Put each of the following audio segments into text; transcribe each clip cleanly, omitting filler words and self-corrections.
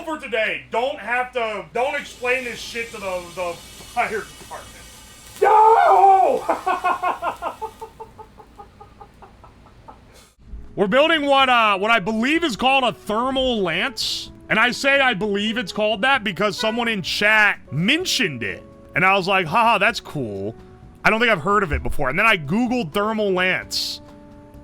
for today. Don't explain this shit to the fire department. No! We're building what I believe is called a thermal lance. And I say I believe it's called that because someone in chat mentioned it. And I was like, haha, that's cool. I don't think I've heard of it before. And then I Googled thermal lance.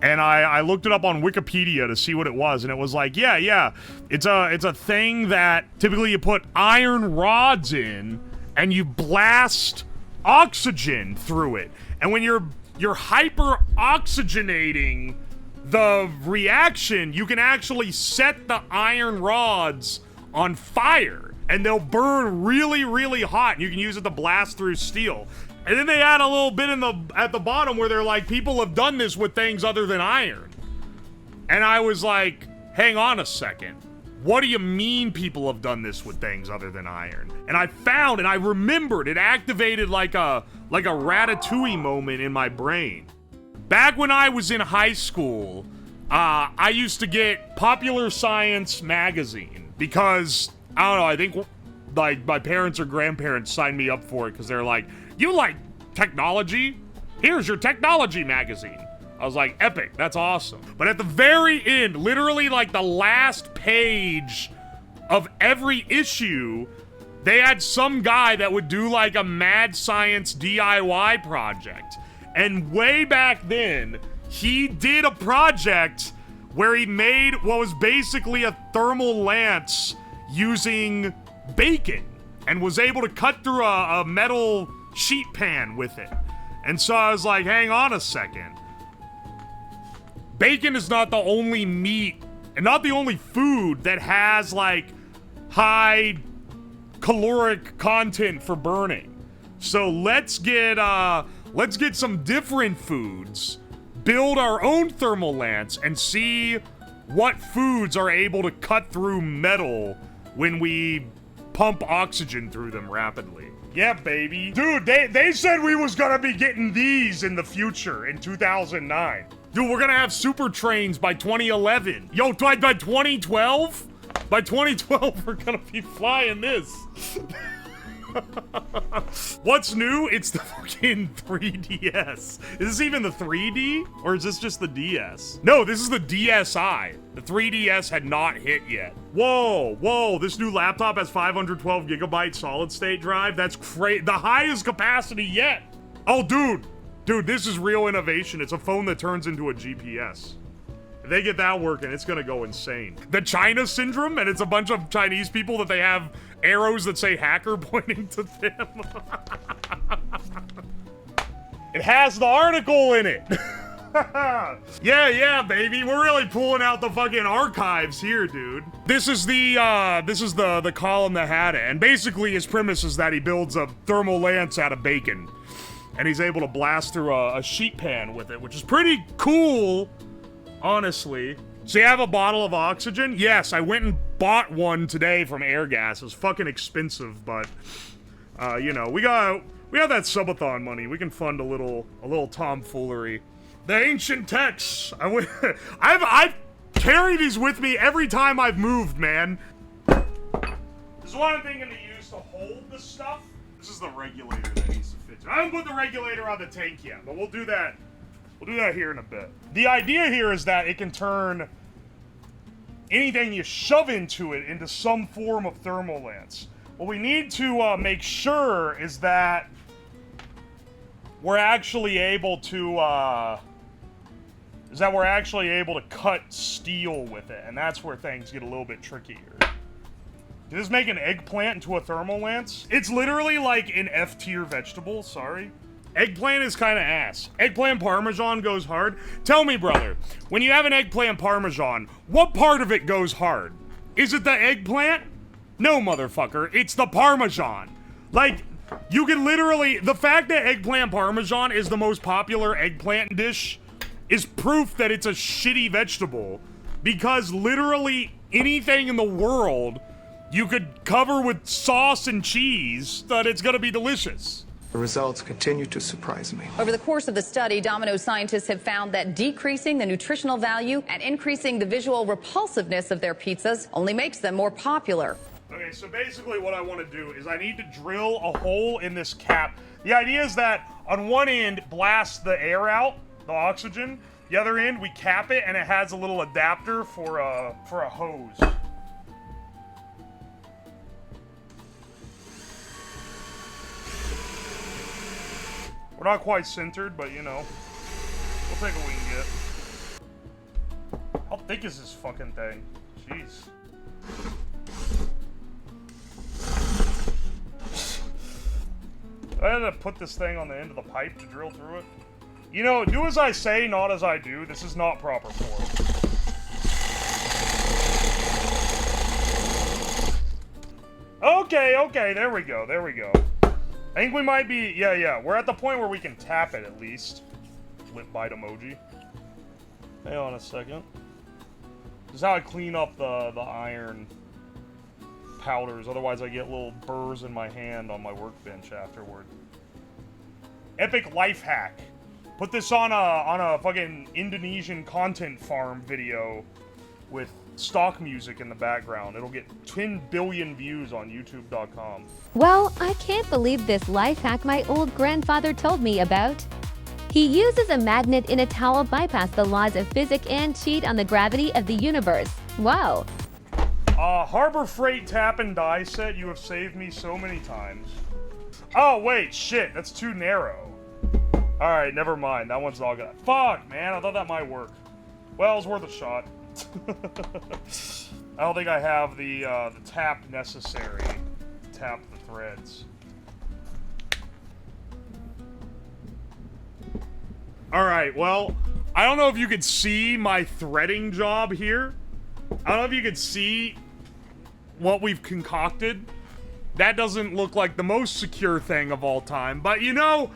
And I looked it up on Wikipedia to see what it was. And it was like, yeah. It's a thing that typically you put iron rods in and you blast oxygen through it. And when you're hyper oxygenating the reaction, you can actually set the iron rods on fire and they'll burn really, really hot. You can use it to blast through steel. And then they add a little bit at the bottom where they're like, people have done this with things other than iron. And I was like, hang on a second. What do you mean people have done this with things other than iron? And I found, and I remembered, it activated like a Ratatouille moment in my brain. Back when I was in high school, I used to get Popular Science magazine because, I don't know, I think like my parents or grandparents signed me up for it because they're like, you like technology? Here's your technology magazine. I was like, epic, that's awesome. But at the very end, literally like the last page of every issue, they had some guy that would do like a mad science DIY project. And way back then, he did a project where he made what was basically a thermal lance using bacon and was able to cut through a metal sheet pan with it. And so I was like, hang on a second. Bacon is not the only meat and not the only food that has like high caloric content for burning. So let's get some different foods, build our own thermal lance, and see what foods are able to cut through metal when we pump oxygen through them rapidly. Yeah, baby. Dude, they said we was gonna be getting these in the future in 2009. Dude, we're gonna have super trains by 2011. Yo, by 2012? By 2012, we're gonna be flying this. What's new? It's the fucking 3DS. Is this even the 3D? Or is this just the DS? No, this is the DSi. The 3DS had not hit yet. Whoa, this new laptop has 512 gigabyte solid state drive. That's crazy. The highest capacity yet. Oh, dude, this is real innovation. It's a phone that turns into a GPS. If they get that working, it's gonna go insane. The China syndrome, and it's a bunch of Chinese people that they have arrows that say hacker pointing to them. It has the article in it. Yeah, baby. We're really pulling out the fucking archives here, dude. This is the column that had it. And basically his premise is that he builds a thermal lance out of bacon. And he's able to blast through a sheet pan with it, which is pretty cool, honestly. So you have a bottle of oxygen? Yes, I went and bought one today from Airgas. It was fucking expensive, but, you know, we have that subathon money. We can fund a little tomfoolery. The ancient texts. I've carried these with me every time I've moved, man. This is what I'm thinking to use to hold the stuff. This is the regulator that needs to fit. I haven't put the regulator on the tank yet, but we'll do that. We'll do that here in a bit. The idea here is that it can turn anything you shove into it into some form of thermal lance. What we need to make sure is that we're actually able to cut steel with it, and that's where things get a little bit trickier. Did this make an eggplant into a thermal lance? It's literally like an F-tier vegetable, sorry. Eggplant is kind of ass. Eggplant parmesan goes hard. Tell me, brother, when you have an eggplant parmesan, what part of it goes hard? Is it the eggplant? No, motherfucker, it's the parmesan. Like, you can literally, the fact that eggplant parmesan is the most popular eggplant dish is proof that it's a shitty vegetable, because literally anything in the world you could cover with sauce and cheese, that it's gonna be delicious. The results continue to surprise me. Over the course of the study, Domino's scientists have found that decreasing the nutritional value and increasing the visual repulsiveness of their pizzas only makes them more popular. Okay, so basically what I want to do is I need to drill a hole in this cap. The idea is that on one end, blast the air out, the oxygen. The other end, we cap it, and it has a little adapter for a hose. We're not quite centered, but you know, we'll take what we can get. How thick is this fucking thing? Jeez. I had to put this thing on the end of the pipe to drill through it. You know, do as I say, not as I do. This is not proper form. Okay, there we go, there we go. I think we might be, yeah, we're at the point where we can tap it at least. Lip bite emoji. Hang on a second. This is how I clean up the iron powders, otherwise I get little burrs in my hand on my workbench afterward. Epic life hack. Put this on a fucking Indonesian content farm video with stock music in the background. It'll get 10 billion views on youtube.com. Well, I can't believe this life hack my old grandfather told me about. He uses a magnet in a towel to bypass the laws of physics and cheat on the gravity of the universe. Wow. Harbor Freight tap and die set, you have saved me so many times. Oh, wait, shit, that's too narrow. Alright, never mind, that one's all good. Fuck, man, I thought that might work. Well, it's worth a shot. I don't think I have the tap necessary to tap the threads. Alright, well, I don't know if you could see my threading job here. I don't know if you could see what we've concocted. That doesn't look like the most secure thing of all time, but you know,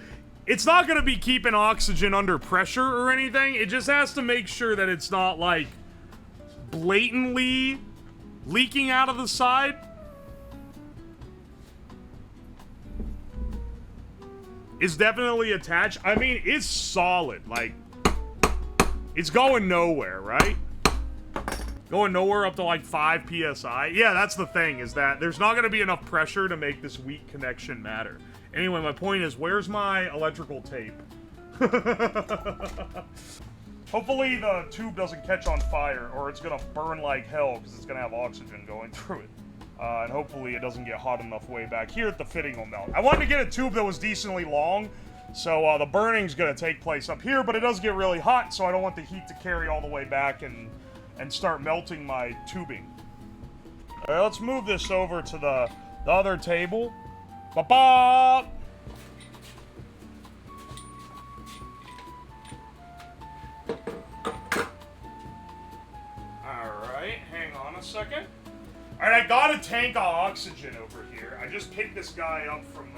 it's not going to be keeping oxygen under pressure or anything. It just has to make sure that it's not, like, blatantly leaking out of the side. It's definitely attached. I mean, it's solid. Like, it's going nowhere, right? Going nowhere up to like 5 PSI. Yeah, that's the thing, is that there's not going to be enough pressure to make this weak connection matter. Anyway, my point is, where's my electrical tape? Hopefully the tube doesn't catch on fire, or it's going to burn like hell, because it's going to have oxygen going through it. And hopefully it doesn't get hot enough way back here that the fitting will melt. I wanted to get a tube that was decently long, so the burning's going to take place up here, but it does get really hot, so I don't want the heat to carry all the way back and start melting my tubing. Alright, let's move this over to the other table. Ba-ba! Alright, hang on a second. Alright, I got a tank of oxygen over here. I just picked this guy up from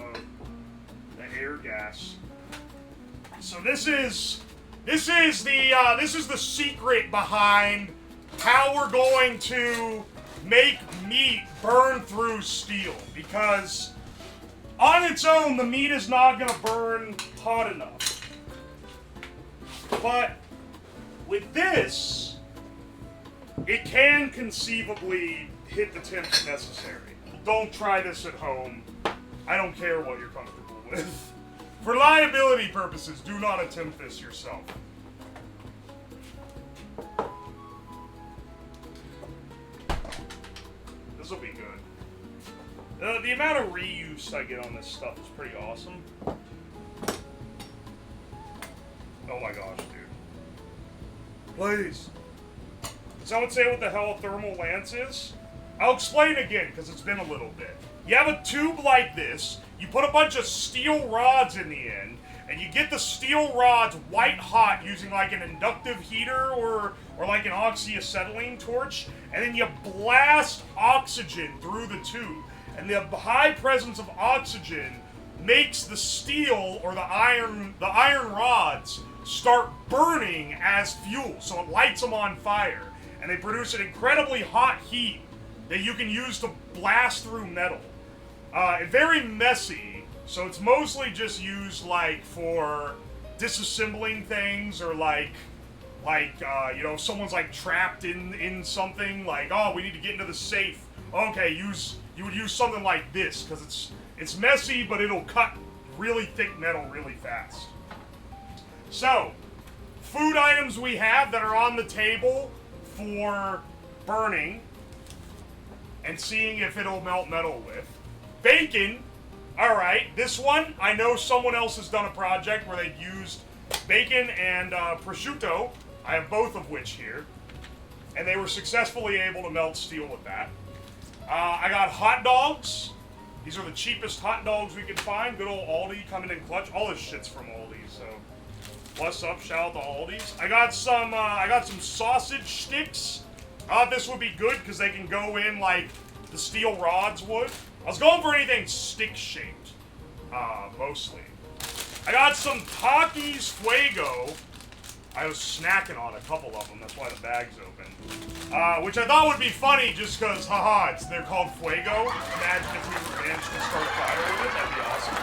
the air gas. So this is the secret behind how we're going to make meat burn through steel, because on its own the meat is not going to burn hot enough. But with this, it can conceivably hit the temps necessary. Don't try this at home. I don't care what you're comfortable with. For liability purposes, do not attempt this yourself. This will be good. The amount of reuse I get on this stuff is pretty awesome. Oh my gosh, dude. Please. Does someone say what the hell a thermal lance is? I'll explain again, because it's been a little bit. You have a tube like this, you put a bunch of steel rods in the end, and you get the steel rods white hot using like an inductive heater or like an oxyacetylene torch, and then you blast oxygen through the tube. And the high presence of oxygen makes the steel or the iron rods start burning as fuel, so it lights them on fire. And they produce an incredibly hot heat that you can use to blast through metal. Very messy, so it's mostly just used like for disassembling things, or like you know, if someone's like trapped in something, like, oh, we need to get into the safe. Okay, use you would use something like this, because it's messy, but it'll cut really thick metal really fast. So, food items we have that are on the table for burning and seeing if it'll melt metal with. Bacon. Alright, this one, I know someone else has done a project where they've used bacon and prosciutto. I have both of which here. And they were successfully able to melt steel with that. I got hot dogs. These are the cheapest hot dogs we could find. Good old Aldi coming in clutch. All this shit's from Aldi, so what's up? Shout out to Aldi's. I got some sausage sticks. I thought this would be good because they can go in like the steel rods would. I was going for anything stick-shaped, mostly. I got some Taki's Fuego. I was snacking on a couple of them, that's why the bag's open. Which I thought would be funny just because, haha, they're called Fuego. Imagine if we managed to start a fire with it, that'd be awesome.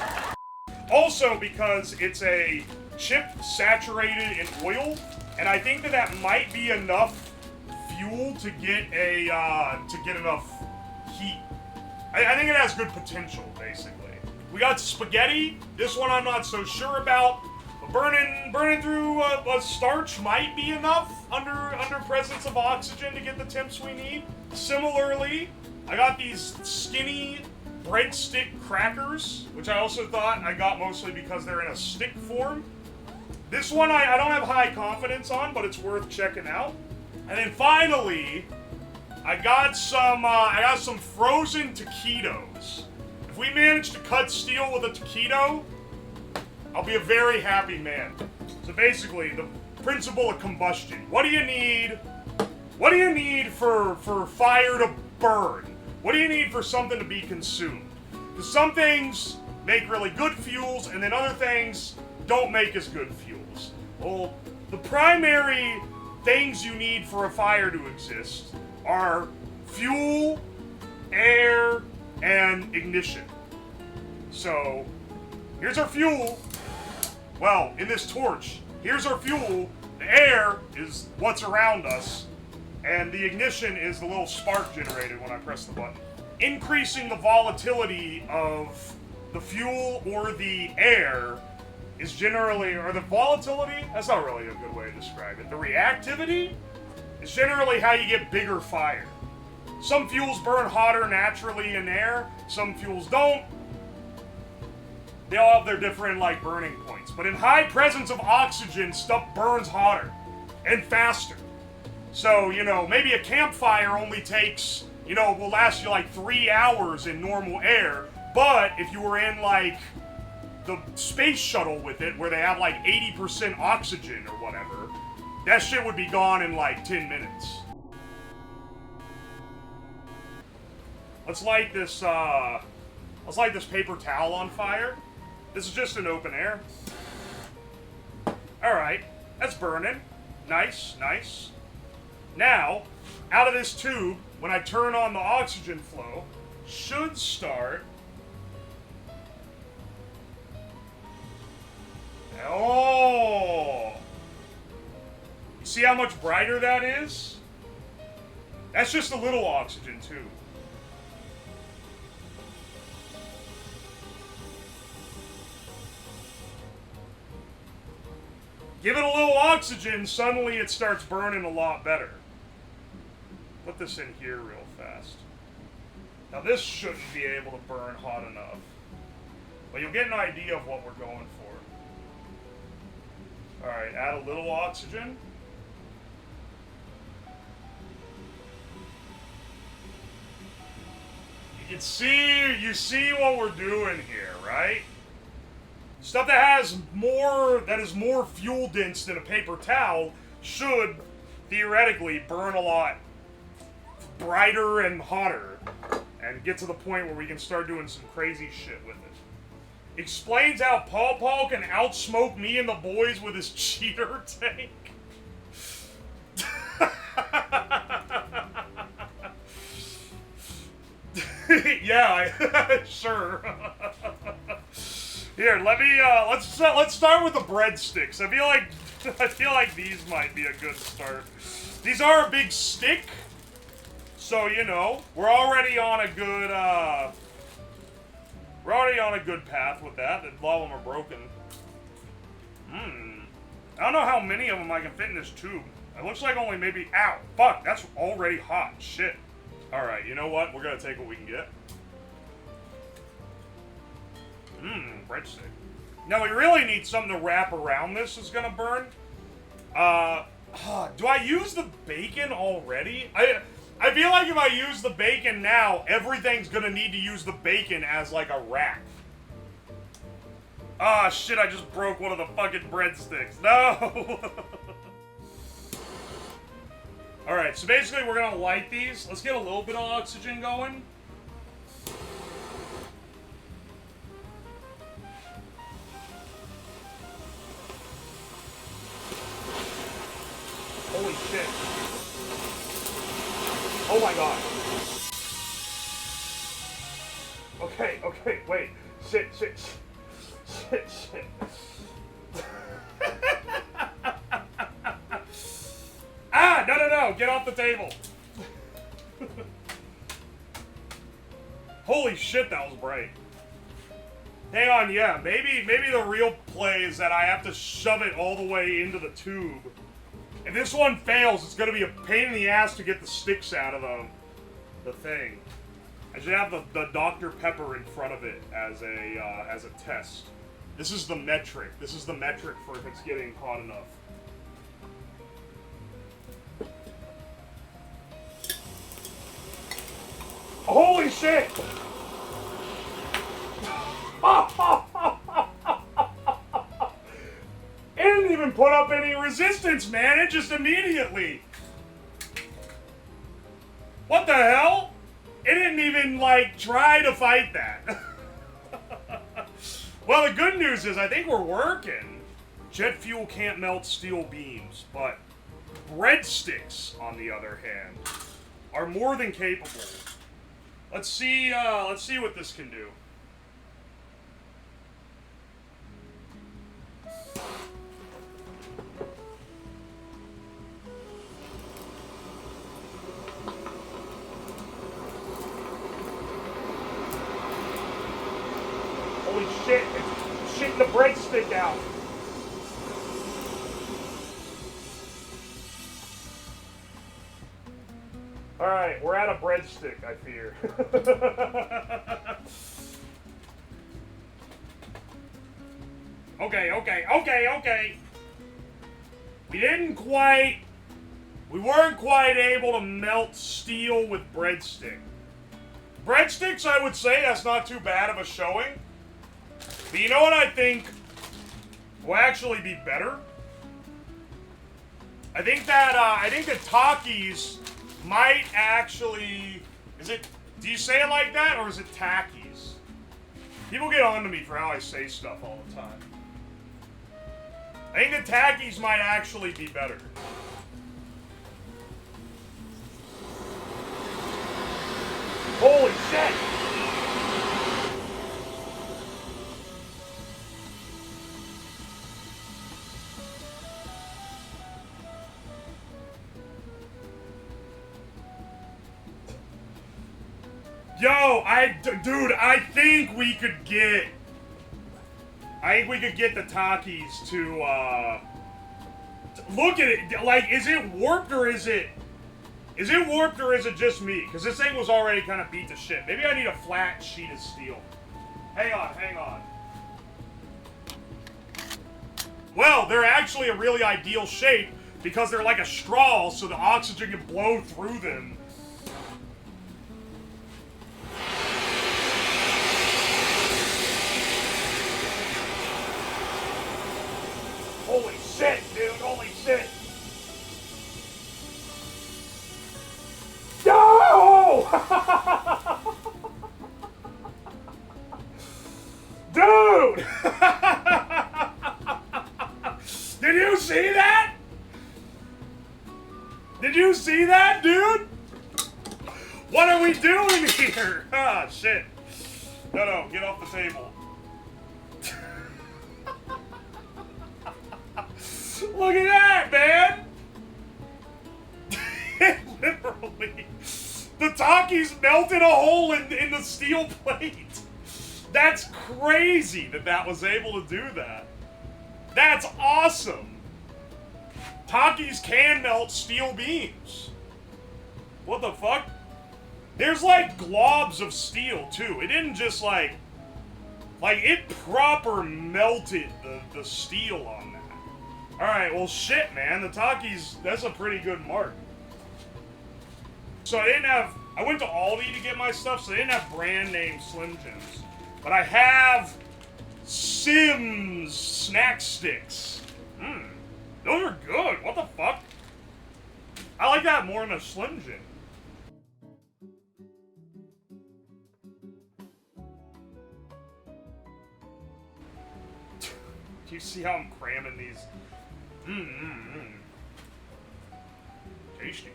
Also because it's a chip saturated in oil, and I think that might be enough fuel to get enough heat. I think it has good potential, basically. We got spaghetti. This one I'm not so sure about. But burning through a starch might be enough under presence of oxygen to get the temps we need. Similarly, I got these skinny breadstick crackers, which I also thought I got mostly because they're in a stick form. This one I don't have high confidence on, but it's worth checking out. And then finally, I got some frozen taquitos. If we manage to cut steel with a taquito, I'll be a very happy man. So basically, the principle of combustion. What do you need? What do you need for fire to burn? What do you need for something to be consumed? Because some things make really good fuels, and then other things don't make as good fuels. Well, the primary things you need for a fire to exist are fuel, air, and ignition. So, here's our fuel. Well, in this torch, here's our fuel. The air is what's around us, and the ignition is the little spark generated when I press the button. Increasing the volatility of the fuel or the air is generally, or the volatility, that's not really a good way to describe it. The reactivity is generally how you get bigger fire. Some fuels burn hotter naturally in air, some fuels don't. They all have their different, like, burning points. But in high presence of oxygen, stuff burns hotter and faster. So, you know, maybe a campfire only takes, you know, will last you like 3 hours in normal air. But if you were in, like, the space shuttle with it, where they have, like, 80% oxygen or whatever, that shit would be gone in, like, 10 minutes. Let's light this paper towel on fire. This is just an open air. Alright, that's burning. Nice, nice. Now, out of this tube, when I turn on the oxygen flow, should start... Oh! You see how much brighter that is? That's just a little oxygen, too. Give it a little oxygen, suddenly it starts burning a lot better. Put this in here real fast. Now this shouldn't be able to burn hot enough. But you'll get an idea of what we're going for. Alright, add a little oxygen. You see what we're doing here, right? Stuff that is more fuel dense than a paper towel should theoretically burn a lot brighter and hotter and get to the point where we can start doing some crazy shit with it. Explains how Paw can outsmoke me and the boys with his cheater tank. Yeah, sure. Here, let me let's start with the breadsticks. I feel like these might be a good start. These are a big stick, So, you know, we're already on a good, we're already on a good path with that. A lot of them are broken. I don't know how many of them I can fit in this tube. It looks like only maybe... Ow! Fuck! That's already hot. Shit. Alright, you know what? We're gonna take what we can get. Breadstick. Now, we really need something to wrap around this that's gonna burn. Do I use the bacon already? I feel like if I use the bacon now, everything's gonna need to use the bacon as, like, a wrap. Ah, shit, I just broke one of the fucking breadsticks. No! Alright, so basically we're gonna light these. Let's get a little bit of oxygen going. Holy shit. Oh my god. Okay, wait. Shit. Ah, no, get off the table. Holy shit, that was bright. Hang on, yeah, maybe the real play is that I have to shove it all the way into the tube. If this one fails, it's gonna be a pain in the ass to get the sticks out of the thing. I should have the Dr. Pepper in front of it as a test. This is the metric. This is the metric for if it's getting hot enough. Holy shit! It didn't even put up any resistance, man. It just immediately. What the hell? It didn't even, like, try to fight that. Well, the good news is I think we're working. Jet fuel can't melt steel beams, but breadsticks, on the other hand, are more than capable. Let's see what this can do. Holy shit, it's shitting the breadstick out. Alright, we're out of breadstick, I fear. Okay. We weren't quite able to melt steel with breadstick. Breadsticks, I would say, that's not too bad of a showing. But you know what I think will actually be better? I think the Takis might actually... do you say it like that, or is it Takis? People get on to me for how I say stuff all the time. I think the Takis might actually be better. Holy shit! Yo, dude, I think we could get the Takis to, look at it, like, is it warped or is it just me? Because this thing was already kind of beat to shit. Maybe I need a flat sheet of steel. Hang on. Well, they're actually a really ideal shape because they're like a straw, so the oxygen can blow through them. Holy shit, dude, holy shit. No! Dude! Did you see that? Did you see that, dude? What are we doing here? Ah, shit. No, get off the table. Look at that, man! It literally The Taki's melted a hole in the steel plate. That's crazy that was able to do that. That's awesome. Takis can melt steel beams. What the fuck? There's like globs of steel too. It didn't just like it proper melted the steel on that. Alright, well shit, man. The Taki's, that's a pretty good mark. So I went to Aldi to get my stuff, so they didn't have brand name Slim Jims. But I have Sims snack sticks. Those are good. What the fuck? I like that more than a Slim Jim. Do you see how I'm cramming these? Tasty.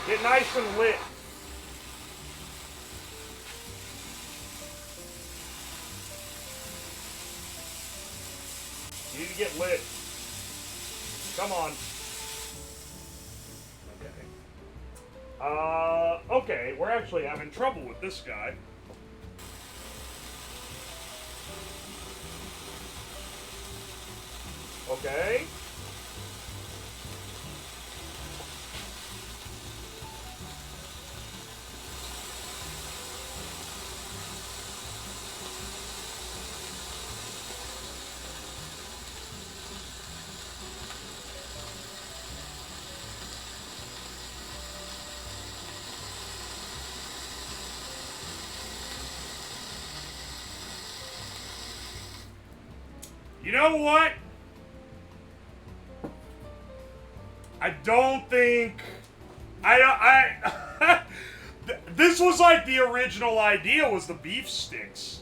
Get nice and lit. You need to get lit. Come on. Okay, we're actually having trouble with this guy. Okay. You know what? I don't think... This was like the original idea, was the beef sticks.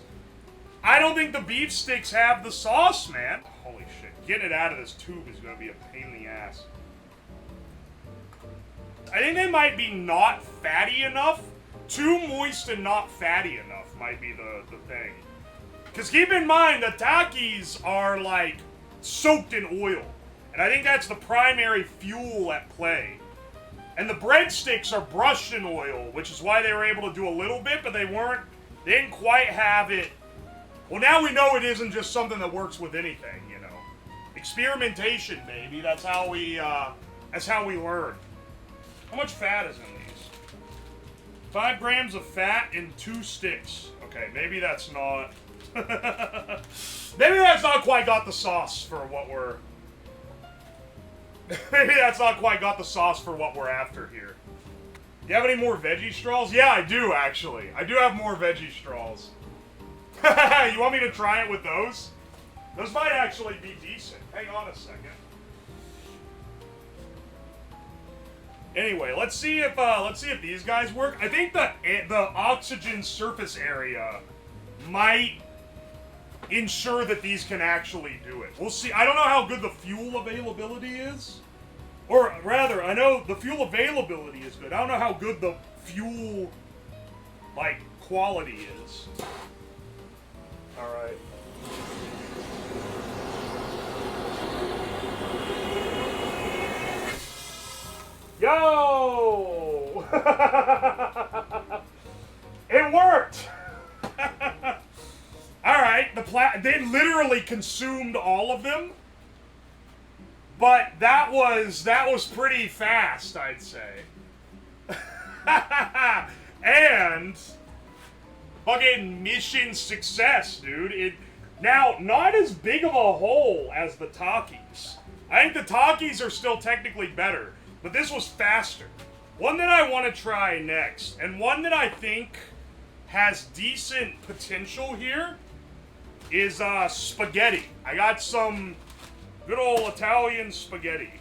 I don't think the beef sticks have the sauce, man. Holy shit. Getting it out of this tube is going to be a pain in the ass. I think they might be not fatty enough. Too moist and not fatty enough might be the thing. Because keep in mind, the Takis are, like, soaked in oil. And I think that's the primary fuel at play. And the breadsticks are brushed in oil, which is why they were able to do a little bit, but they didn't quite have it. Well, now we know it isn't just something that works with anything, you know. Experimentation, baby. That's how we learn. How much fat is in these? 5 grams of fat in 2 sticks. Okay, maybe that's not... Maybe that's not quite got the sauce for what we're... Maybe that's not quite got the sauce for what we're after here. Do you have any more veggie straws? Yeah, I do, actually. I do have more veggie straws. You want me to try it with those? Those might actually be decent. Hang on a second. Anyway, let's see if these guys work. I think the oxygen surface area might ensure that these can actually do it. We'll see. I don't know how good the fuel availability is. Or rather, I know the fuel availability is good. I don't know how good the fuel, like, quality is. Alright. Yo! It worked! Alright, they literally consumed all of them. But that was pretty fast, I'd say. And fucking mission success, dude. Now, not as big of a hole as the Takis. I think the Takis are still technically better, but this was faster. One that I want to try next, and one that I think has decent potential here, is spaghetti. I got some good old Italian spaghetti.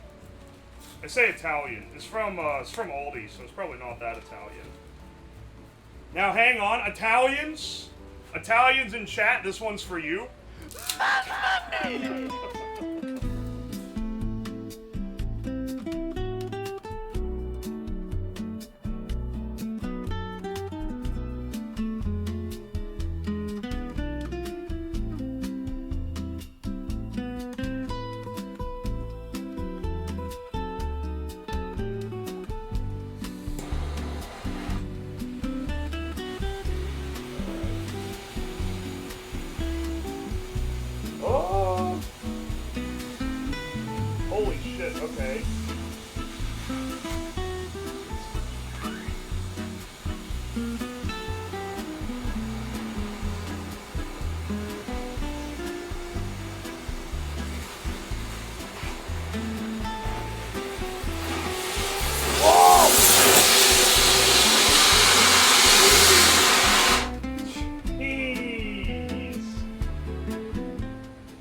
I say Italian. It's from Aldi, so it's probably not that Italian. Now, hang on. Italians in chat, this one's for you. shit, okay.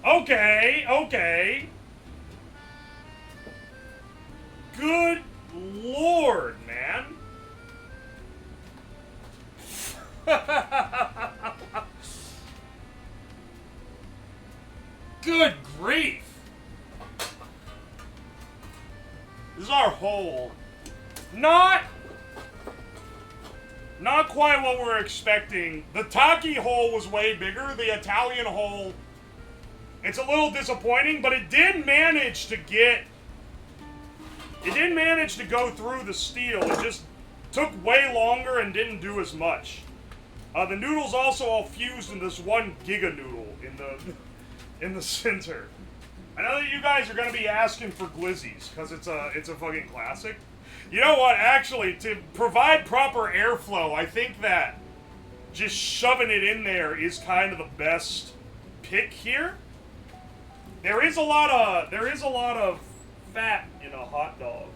Okay, okay. Good lord, man. Good grief. This is our hole. Not quite what we're expecting. The Taki hole was way bigger. The Italian hole, it's a little disappointing, but it did manage to go through the steel. It just took way longer and didn't do as much. The noodles also all fused in this one giga noodle in the center. I know that you guys are gonna be asking for glizzies because it's a fucking classic. You know what? Actually, to provide proper airflow, I think that just shoving it in there is kind of the best pick here. There is a lot of fat in a hot dog.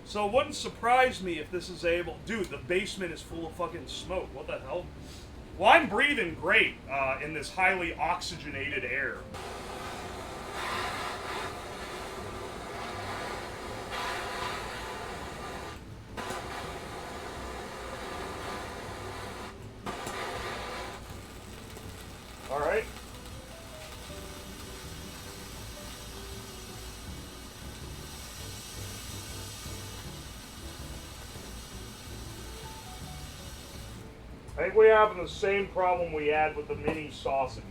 So it wouldn't surprise me if this is able... Dude, the basement is full of fucking smoke. What the hell? Well, I'm breathing great in this highly oxygenated air. All right. I think we have the same problem we had with the mini sausages.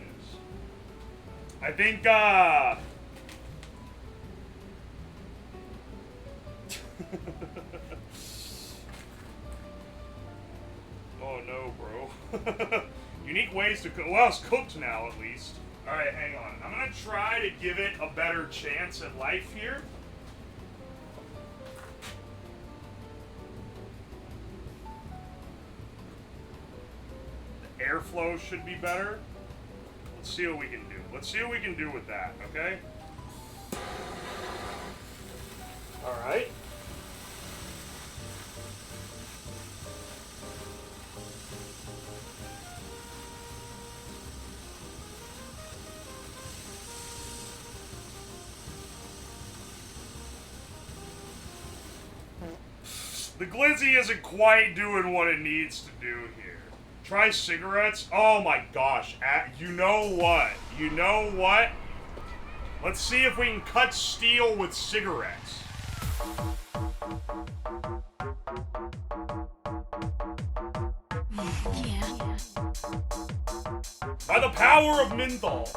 I think, oh no, bro. Unique ways to cook. Well, it's cooked now, at least. Alright, hang on. I'm gonna try to give it a better chance at life here. Airflow should be better. Let's see what we can do. Let's see what we can do with that, okay? Alright. The glizzy isn't quite doing what it needs to do here. Try cigarettes? Oh my gosh. You know what? You know what? Let's see if we can cut steel with cigarettes. Yeah. By the power of menthol.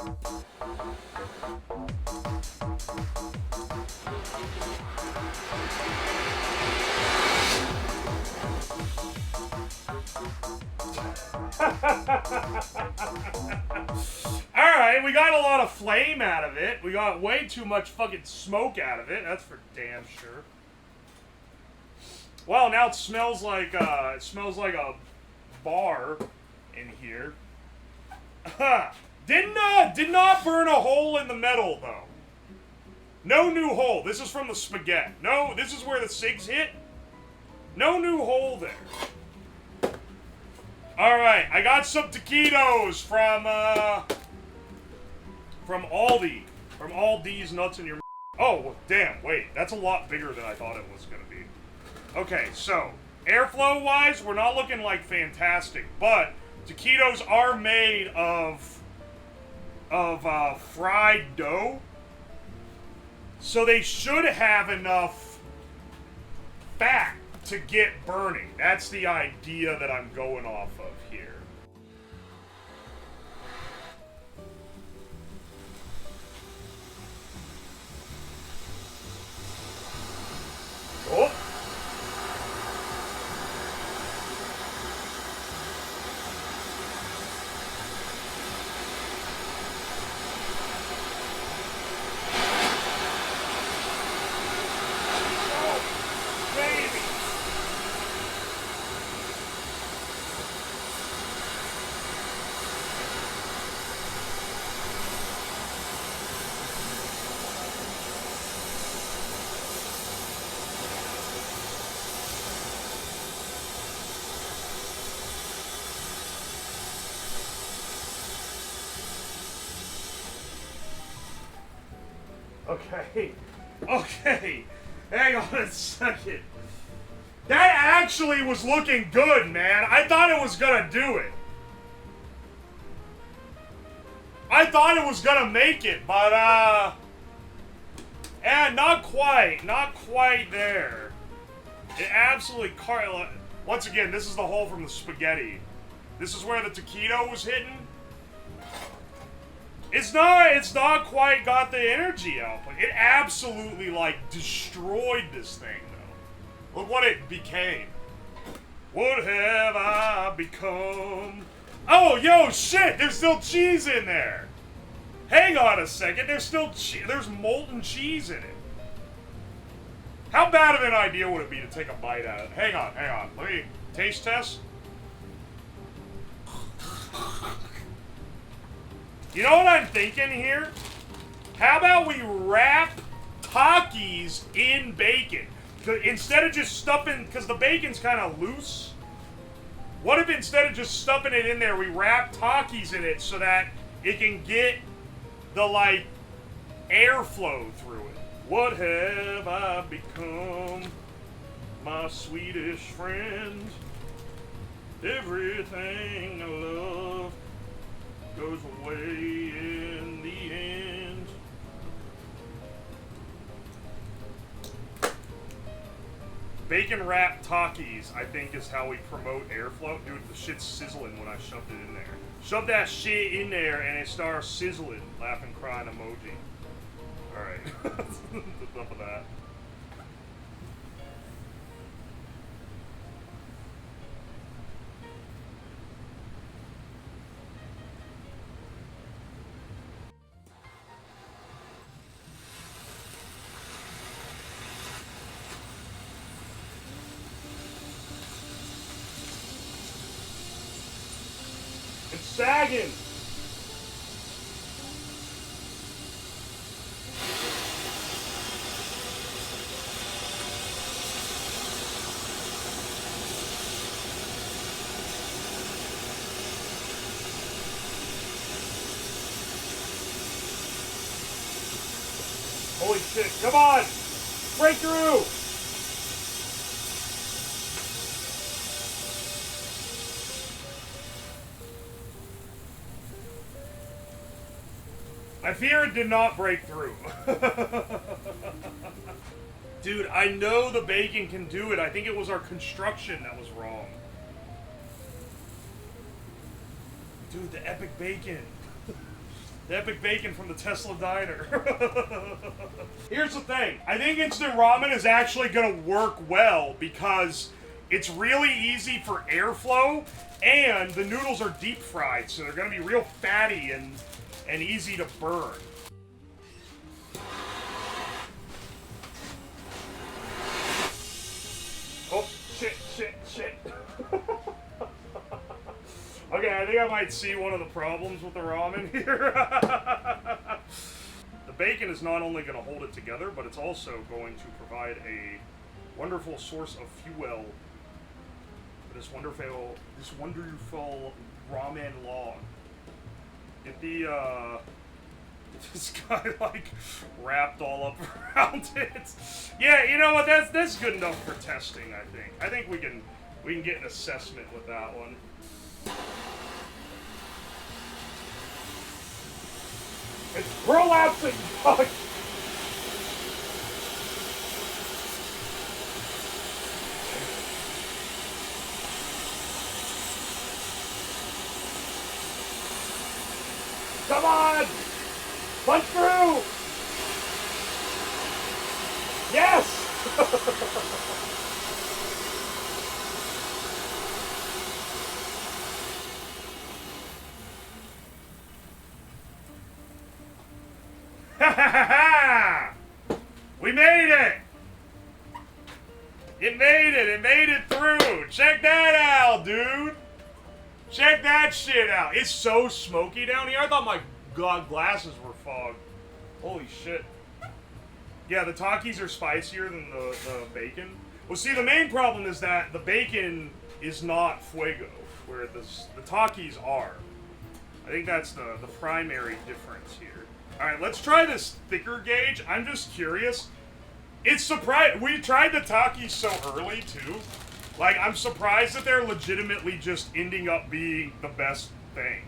Alright, we got a lot of flame out of it. We got way too much fucking smoke out of it. That's for damn sure. Well, now it smells like a bar in here. Did not burn a hole in the metal though. No new hole. This is from the spaghetti. No, this is where the cigs hit. No new hole there. Alright, I got some taquitos from Aldi. From Aldi's Nuts in Your... Oh, damn, wait. That's a lot bigger than I thought it was going to be. Okay, so, airflow-wise, we're not looking like fantastic, but taquitos are made of fried dough, so they should have enough fat to get burning. That's the idea that I'm going off of here. Oh. Okay. Okay. Hang on a second. That actually was looking good, man. I thought it was gonna do it. I thought it was gonna make it, but, and not quite. Not quite there. It absolutely once again, this is the hole from the spaghetti. This is where the taquito was hitting. It's not quite got the energy output. It absolutely, like, destroyed this thing, though. Look what it became. What have I become? Oh, yo, shit! There's still cheese in there! Hang on a second, there's molten cheese in it. How bad of an idea would it be to take a bite out of it? Hang on. Let me taste test. You know what I'm thinking here? How about we wrap Takis in bacon? Instead of just stuffing, because the bacon's kind of loose. What if instead of just stuffing it in there, we wrap Takis in it so that it can get the, like, airflow through it? What have I become, my Swedish friend? Everything I love goes away in the end. Bacon wrapped Takis, I think, is how we promote airflow. Dude, the shit's sizzling when I shoved it in there. Shove that shit in there and it starts sizzling. Laughing, crying emoji. Alright. Enough of that. It's sagging! Holy shit, come on! Break through! I fear it did not break through. Dude, I know the bacon can do it. I think it was our construction that was wrong. Dude, the epic bacon. The epic bacon from the Tesla diner. Here's the thing. I think instant ramen is actually going to work well because it's really easy for airflow and the noodles are deep fried, so they're going to be real fatty and easy to burn. Oh, shit. Okay, I think I might see one of the problems with the ramen here. The bacon is not only going to hold it together, but it's also going to provide a wonderful source of fuel for this wonderful ramen log. Get the, this guy, like, wrapped all up around it. Yeah, you know what, that's good enough for testing, I think. I think we can get an assessment with that one. It's prolapsing! Fuck! Come on! Punch through! Yes! We made it! It made it! It made it through! Check that out, dude! Check that shit out! It's so smoky down here. I thought my glasses were fogged. Holy shit. Yeah, the Takis are spicier than the bacon. Well, see, the main problem is that the bacon is not fuego, where the Takis are. I think that's the primary difference here. Alright, let's try this thicker gauge. I'm just curious. It's surprised. We tried the Taki so early, too. Like, I'm surprised that they're legitimately just ending up being the best thing.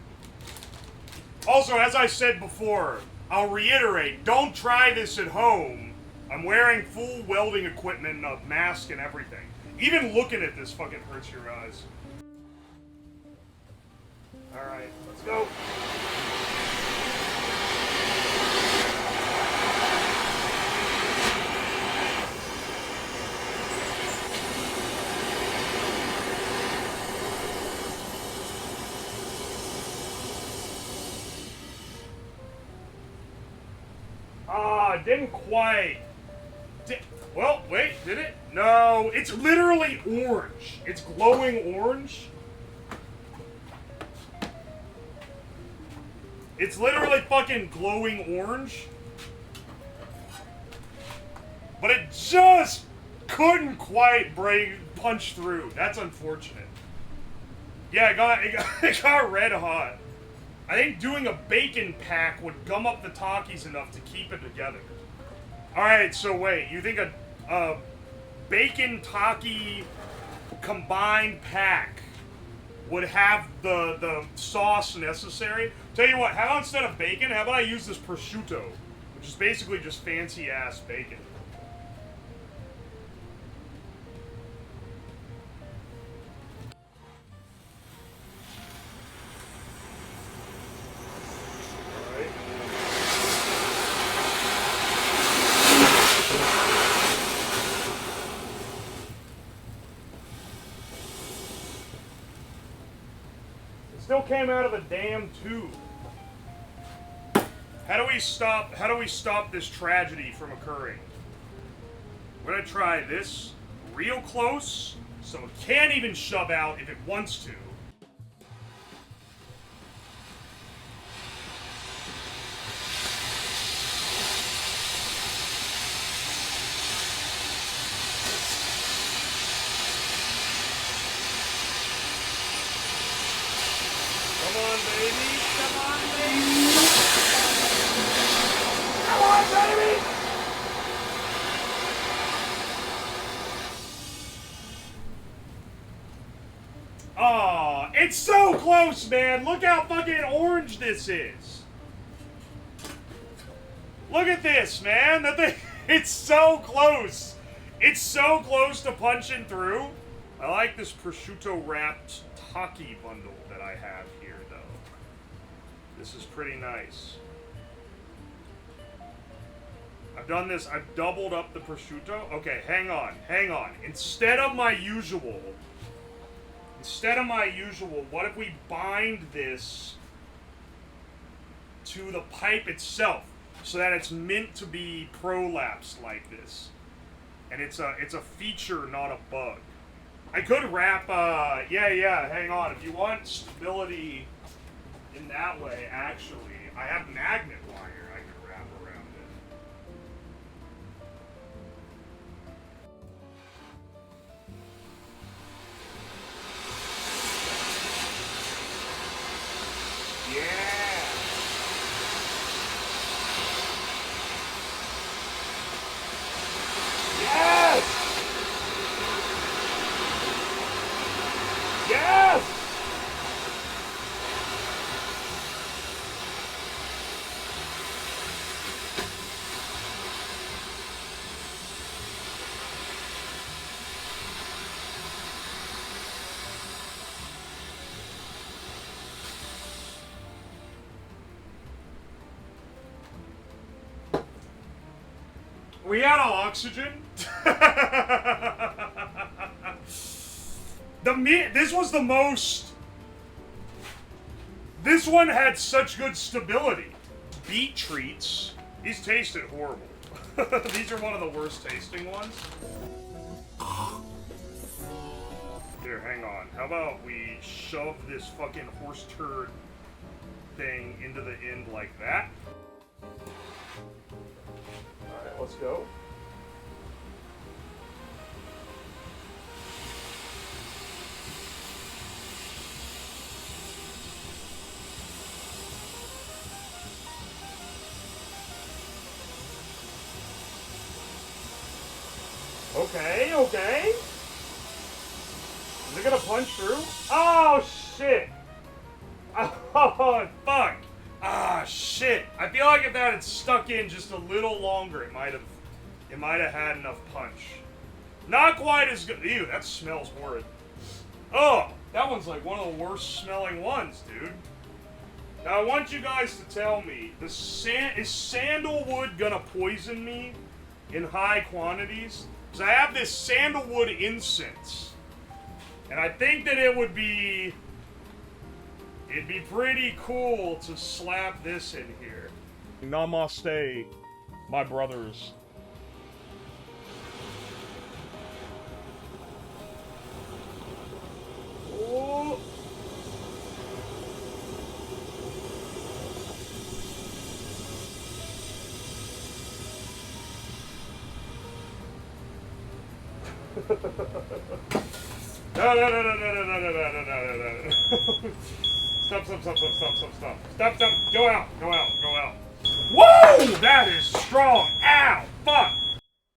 Also, as I said before, I'll reiterate, don't try this at home. I'm wearing full welding equipment, a mask and everything. Even looking at this fucking hurts your eyes. Alright, let's go. Didn't quite. Well, wait, did it? No, it's literally orange. It's glowing orange. It's literally fucking glowing orange. But it just couldn't quite punch through. That's unfortunate. Yeah, it got red hot. I think doing a bacon pack would gum up the Takis enough to keep it together. Alright, so wait, you think a bacon Taki combined pack would have the sauce necessary? Tell you what, how about instead of bacon, how about I use this prosciutto, which is basically just fancy ass bacon. Still came out of the damn tube. How do we stop this tragedy from occurring? We're gonna try this real close, so it can't even shove out if it wants to. Come on, baby. Come on, baby. Come on, baby. Aw, it's so close, man. Look how fucking orange this is. Look at this, man. That thing, it's so close. It's so close to punching through. I like this prosciutto wrapped Taki bundle that I have here, though. This is pretty nice. I've done this, I've doubled up the prosciutto. Okay, hang on. Instead of my usual, what if we bind this to the pipe itself so that it's meant to be prolapsed like this? And it's a feature, not a bug. I could wrap, yeah, hang on. If you want stability in that way, actually, I have magnet wire I could wrap around it. Yeah! Yes! Yes! We out of oxygen? This was the most... This one had such good stability. Beet treats. These tasted horrible. These are one of the worst tasting ones. Here, hang on. How about we shove this fucking horse turd thing into the end like that? Alright, let's go. Okay, okay. Is it gonna punch through? Oh, shit. Oh, fuck. Ah, shit. I feel like if that had stuck in just a little longer, it might have had enough punch. Not quite as good. Ew, that smells horrid. Oh, that one's like one of the worst smelling ones, dude. Now, I want you guys to tell me, is sandalwood gonna poison me in high quantities? Because I have this sandalwood incense. And I think that it'd be pretty cool to slap this in here. Namaste, my brothers. Oh. No. Stop. Go out. Whoa! That is strong. Ow! Fuck!